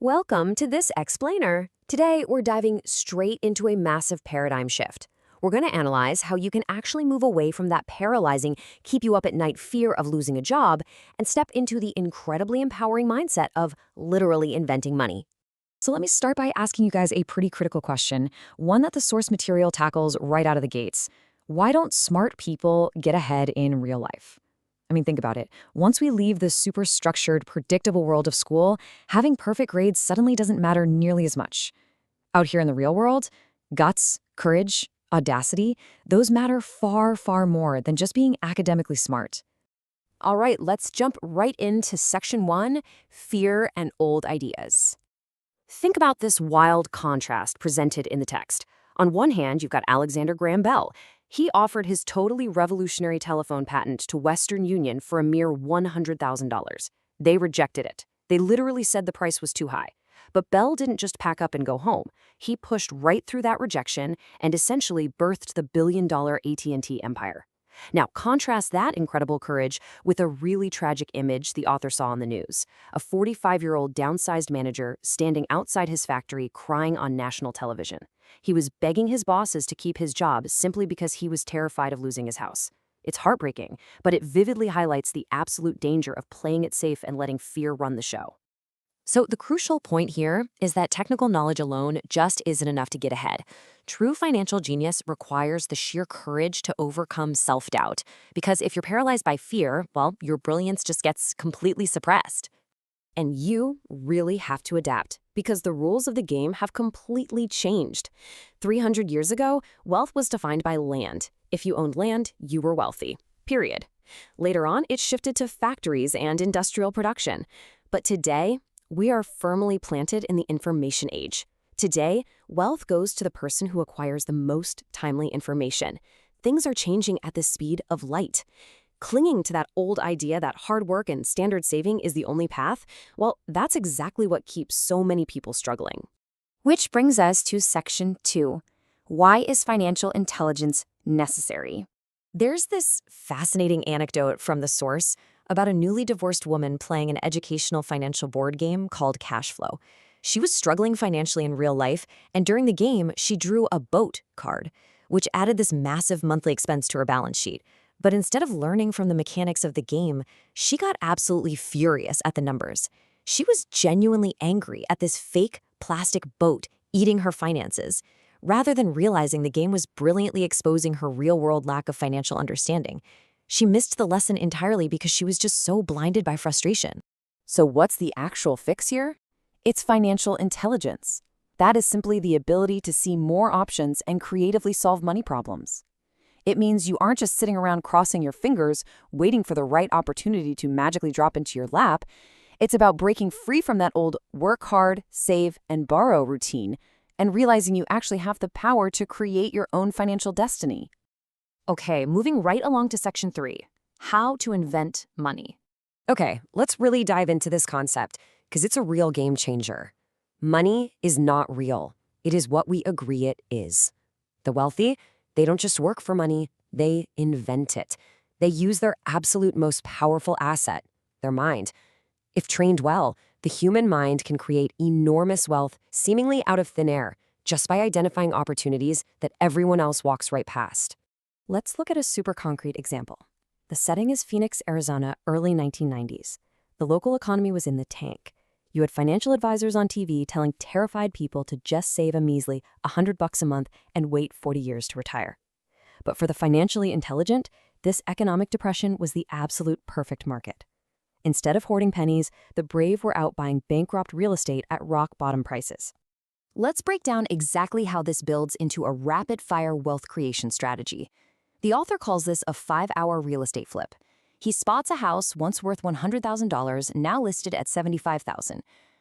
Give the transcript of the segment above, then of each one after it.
Welcome to this explainer. Today, we're diving straight into a massive paradigm shift. We're going to analyze how you can actually move away from that paralyzing, keep you up at night fear of losing a job and step into the incredibly empowering mindset of literally inventing money. So let me start by asking you guys a pretty critical question, one that the source material tackles right out of the gates. Why don't smart people get ahead in real life? I mean, think about it. Once we leave the super structured, predictable world of school, having perfect grades suddenly doesn't matter nearly as much. Out here in the real world, guts, courage, audacity, those matter far, far more than just being academically smart. All right, let's jump right into section 1, fear and old ideas. Think about this wild contrast presented in the text. On one hand, you've got Alexander Graham Bell. He offered his totally revolutionary telephone patent to Western Union for a mere $100,000. They rejected it. They literally said the price was too high. But Bell didn't just pack up and go home. He pushed right through that rejection and essentially birthed the billion-dollar AT&T empire. Now, contrast that incredible courage with a really tragic image the author saw on the news. A 45-year-old downsized manager standing outside his factory crying on national television. He was begging his bosses to keep his job simply because he was terrified of losing his house. It's heartbreaking, but it vividly highlights the absolute danger of playing it safe and letting fear run the show. So the crucial point here is that technical knowledge alone just isn't enough to get ahead. True financial genius requires the sheer courage to overcome self-doubt, because if you're paralyzed by fear, well, your brilliance just gets completely suppressed. And you really have to adapt, because the rules of the game have completely changed. 300 years ago, wealth was defined by land. If you owned land, you were wealthy. Period. Later on, it shifted to factories and industrial production. But today, we are firmly planted in the information age. Today, wealth goes to the person who acquires the most timely information. Things are changing at the speed of light. Clinging to that old idea that hard work and standard saving is the only path, well, that's exactly what keeps so many people struggling. Which brings us to section 2. Why is financial intelligence necessary? There's this fascinating anecdote from the source about a newly divorced woman playing an educational financial board game called Cash Flow. She was struggling financially in real life, and during the game, she drew a boat card, which added this massive monthly expense to her balance sheet. But instead of learning from the mechanics of the game, she got absolutely furious at the numbers. She was genuinely angry at this fake plastic boat eating her finances, rather than realizing the game was brilliantly exposing her real-world lack of financial understanding. She missed the lesson entirely because she was just so blinded by frustration. So what's the actual fix here? It's financial intelligence. That is simply the ability to see more options and creatively solve money problems. It means you aren't just sitting around crossing your fingers, waiting for the right opportunity to magically drop into your lap. It's about breaking free from that old work hard, save, and borrow routine and realizing you actually have the power to create your own financial destiny. Okay, moving right along to section 3, how to invent money. Okay, let's really dive into this concept because it's a real game changer. Money is not real. It is what we agree it is. The wealthy, they don't just work for money, they invent it. They use their absolute most powerful asset, their mind. If trained well, the human mind can create enormous wealth seemingly out of thin air just by identifying opportunities that everyone else walks right past. Let's look at a super concrete example. The setting is Phoenix, Arizona, early 1990s. The local economy was in the tank. You had financial advisors on TV telling terrified people to just save a measly $100 a month and wait 40 years to retire. But for the financially intelligent, this economic depression was the absolute perfect market. Instead of hoarding pennies, the brave were out buying bankrupt real estate at rock-bottom prices. Let's break down exactly how this builds into a rapid-fire wealth creation strategy. The author calls this a 5-hour real estate flip. He spots a house once worth $100,000, now listed at $75,000.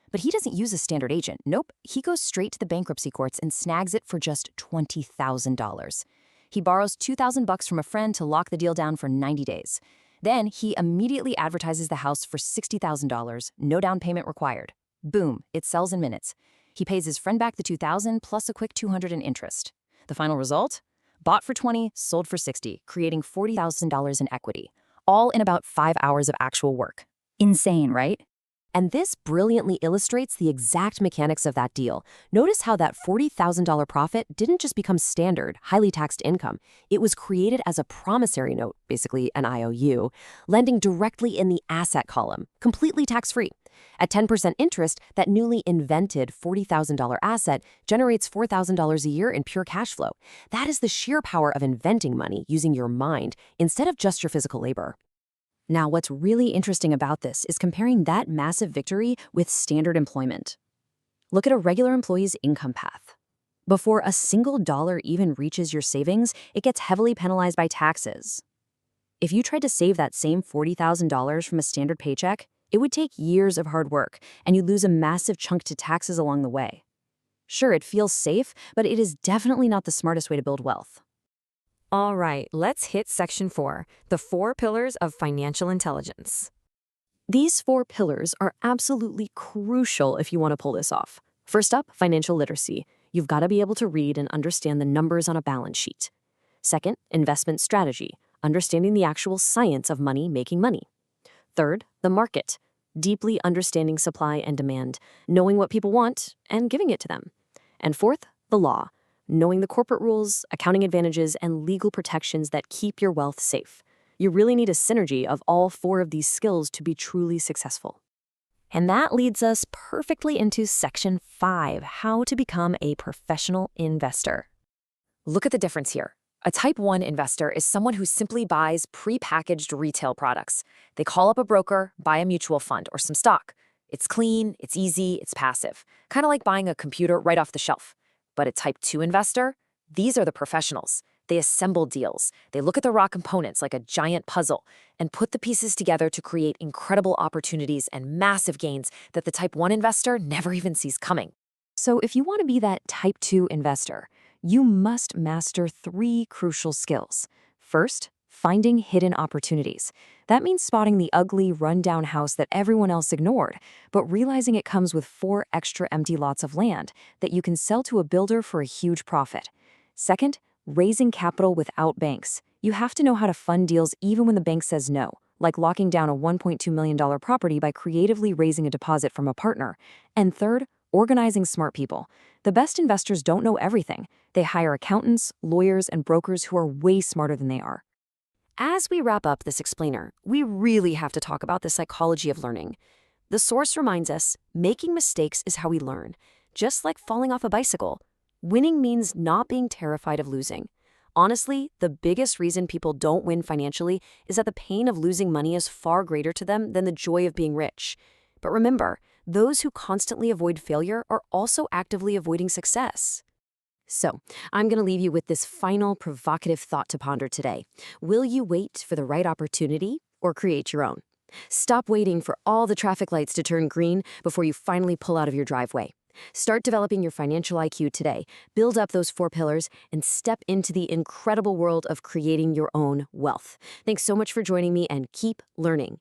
But he doesn't use a standard agent. Nope, he goes straight to the bankruptcy courts and snags it for just $20,000. He borrows $2,000 from a friend to lock the deal down for 90 days. Then he immediately advertises the house for $60,000, no down payment required. Boom, it sells in minutes. He pays his friend back the $2,000 plus a quick $200 in interest. The final result? Bought for $20, sold for $60, creating $40,000 in equity, all in about 5 hours of actual work. Insane, right? And this brilliantly illustrates the exact mechanics of that deal. Notice how that $40,000 profit didn't just become standard, highly taxed income. It was created as a promissory note, basically an IOU, lending directly in the asset column, completely tax-free. At 10% interest, that newly invented $40,000 asset generates $4,000 a year in pure cash flow. That is the sheer power of inventing money using your mind instead of just your physical labor. Now, what's really interesting about this is comparing that massive victory with standard employment. Look at a regular employee's income path. Before a single dollar even reaches your savings, it gets heavily penalized by taxes. If you tried to save that same $40,000 from a standard paycheck, it would take years of hard work, and you'd lose a massive chunk to taxes along the way. Sure, it feels safe, but it is definitely not the smartest way to build wealth. All right, let's hit section 4, the 4 pillars of financial intelligence. These 4 pillars are absolutely crucial if you want to pull this off. First up, financial literacy. You've got to be able to read and understand the numbers on a balance sheet. Second, investment strategy, understanding the actual science of money making money. Third, the market, deeply understanding supply and demand, knowing what people want and giving it to them. And fourth, the law, knowing the corporate rules, accounting advantages, and legal protections that keep your wealth safe. You really need a synergy of all 4 of these skills to be truly successful. And that leads us perfectly into section 5, how to become a professional investor. Look at the difference here. A type 1 investor is someone who simply buys pre-packaged retail products. They call up a broker, buy a mutual fund, or some stock. It's clean, it's easy, it's passive, kind of like buying a computer right off the shelf. But a type 2 investor, these are the professionals. They assemble deals. They look at the raw components like a giant puzzle and put the pieces together to create incredible opportunities and massive gains that the type 1 investor never even sees coming. So if you want to be that type 2 investor, you must master 3 crucial skills. First, finding hidden opportunities. That means spotting the ugly, rundown house that everyone else ignored, but realizing it comes with 4 extra empty lots of land that you can sell to a builder for a huge profit. Second, raising capital without banks. You have to know how to fund deals even when the bank says no, like locking down a $1.2 million property by creatively raising a deposit from a partner. And third, organizing smart people. The best investors don't know everything. They hire accountants, lawyers, and brokers who are way smarter than they are. As we wrap up this explainer, we really have to talk about the psychology of learning. The source reminds us, making mistakes is how we learn. Just like falling off a bicycle, winning means not being terrified of losing. Honestly, the biggest reason people don't win financially is that the pain of losing money is far greater to them than the joy of being rich. But remember, those who constantly avoid failure are also actively avoiding success. So, I'm going to leave you with this final provocative thought to ponder today. Will you wait for the right opportunity or create your own? Stop waiting for all the traffic lights to turn green before you finally pull out of your driveway. Start developing your financial IQ today, build up those 4 pillars, and step into the incredible world of creating your own wealth. Thanks so much for joining me, and keep learning.